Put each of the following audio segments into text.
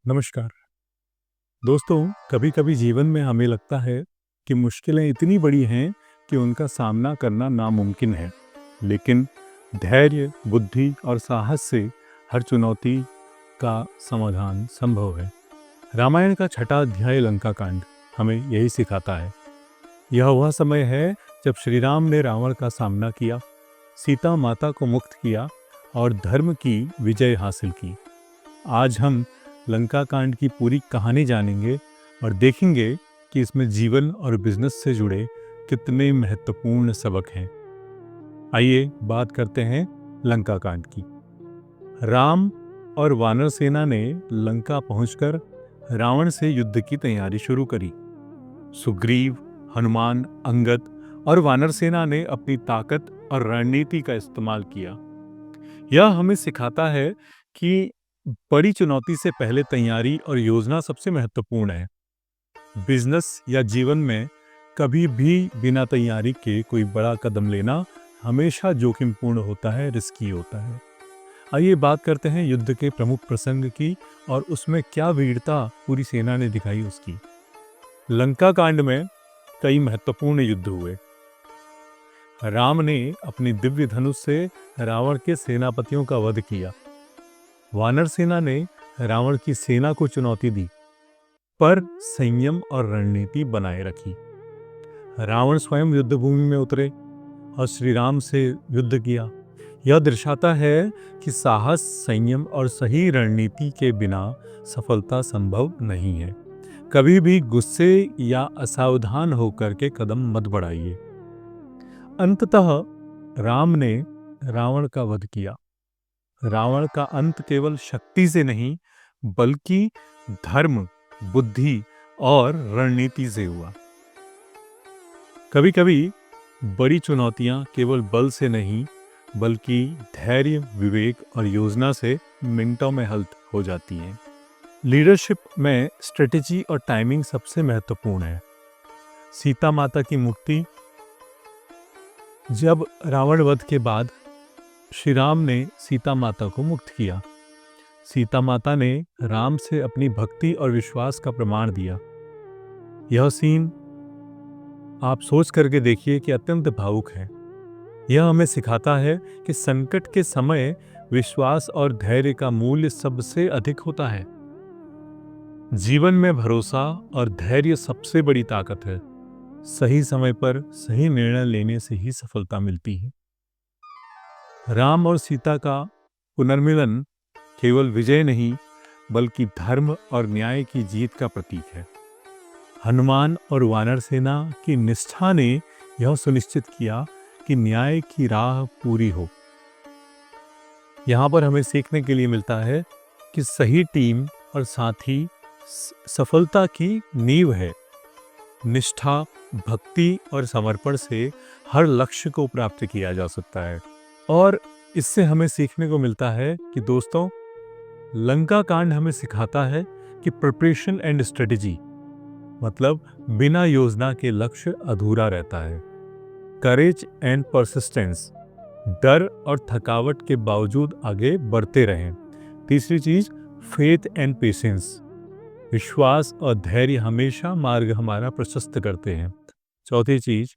नमस्कार दोस्तों। कभी कभी जीवन में हमें लगता है कि मुश्किलें इतनी बड़ी हैं कि उनका सामना करना नामुमकिन है, लेकिन धैर्य, बुद्धि और साहस से हर चुनौती का समाधान संभव है। रामायण का छठा अध्याय लंका कांड हमें यही सिखाता है। यह वह समय है जब श्री राम ने रावण का सामना किया, सीता माता को मुक्त किया और धर्म की विजय हासिल की। आज हम लंका कांड की पूरी कहानी जानेंगे और देखेंगे कि इसमें जीवन और बिजनेस से जुड़े कितने महत्वपूर्ण सबक हैं। आइए बात करते हैं लंका कांड की। राम और वानर सेना ने लंका पहुंचकर रावण से युद्ध की तैयारी शुरू करी। सुग्रीव, हनुमान, अंगद और वानर सेना ने अपनी ताकत और रणनीति का इस्तेमाल किया। यह हमें सिखाता है कि बड़ी चुनौती से पहले तैयारी और योजना सबसे महत्वपूर्ण है। बिजनेस या जीवन में कभी भी बिना तैयारी के कोई बड़ा कदम लेना हमेशा जोखिमपूर्ण होता है, रिस्की होता है। आइए बात करते हैं युद्ध के प्रमुख प्रसंग की और उसमें क्या वीरता पूरी सेना ने दिखाई उसकी। लंका कांड में कई महत्वपूर्ण युद्ध हुए। राम ने अपनी दिव्य धनुष से रावण के सेनापतियों का वध किया। वानर सेना ने रावण की सेना को चुनौती दी, पर संयम और रणनीति बनाए रखी। रावण स्वयं युद्ध भूमि में उतरे और श्री राम से युद्ध किया। यह दर्शाता है कि साहस, संयम और सही रणनीति के बिना सफलता संभव नहीं है। कभी भी गुस्से या असावधान होकर के कदम मत बढ़ाइए। अंततः राम ने रावण का वध किया। रावण का अंत केवल शक्ति से नहीं, बल्कि धर्म, बुद्धि और रणनीति से हुआ। कभी कभी बड़ी चुनौतियां केवल बल से नहीं, बल्कि धैर्य, विवेक और योजना से मिनटों में हल हो जाती हैं। लीडरशिप में स्ट्रेटेजी और टाइमिंग सबसे महत्वपूर्ण है। सीता माता की मुक्ति। जब रावण वध के बाद श्री राम ने सीता माता को मुक्त किया। सीता माता ने राम से अपनी भक्ति और विश्वास का प्रमाण दिया। यह सीन आप सोच करके देखिए कि अत्यंत भावुक है। यह हमें सिखाता है कि संकट के समय विश्वास और धैर्य का मूल्य सबसे अधिक होता है। जीवन में भरोसा और धैर्य सबसे बड़ी ताकत है। सही समय पर सही निर्णय लेने से ही सफलता मिलती है। राम और सीता का पुनर्मिलन केवल विजय नहीं, बल्कि धर्म और न्याय की जीत का प्रतीक है। हनुमान और वानर सेना की निष्ठा ने यह सुनिश्चित किया कि न्याय की राह पूरी हो। यहाँ पर हमें सीखने के लिए मिलता है कि सही टीम और साथी सफलता की नींव है। निष्ठा, भक्ति और समर्पण से हर लक्ष्य को प्राप्त किया जा सकता है। और इससे हमें सीखने को मिलता है कि दोस्तों, लंका कांड हमें सिखाता है कि प्रिपरेशन एंड स्ट्रेटेजी मतलब बिना योजना के लक्ष्य अधूरा रहता है। करेज एंड परसिस्टेंस, डर और थकावट के बावजूद आगे बढ़ते रहें। तीसरी चीज, फेथ एंड पेशेंस, विश्वास और धैर्य हमेशा मार्ग हमारा प्रशस्त करते हैं। चौथी चीज,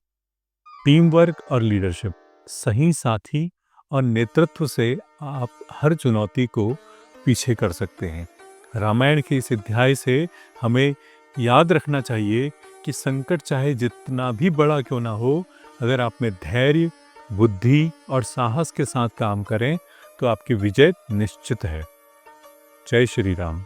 टीम वर्क और लीडरशिप, सही साथी और नेतृत्व से आप हर चुनौती को पीछे कर सकते हैं। रामायण के इस अध्याय से हमें याद रखना चाहिए कि संकट चाहे जितना भी बड़ा क्यों ना हो, अगर आप में धैर्य, बुद्धि और साहस के साथ काम करें तो आपकी विजय निश्चित है। जय श्री राम।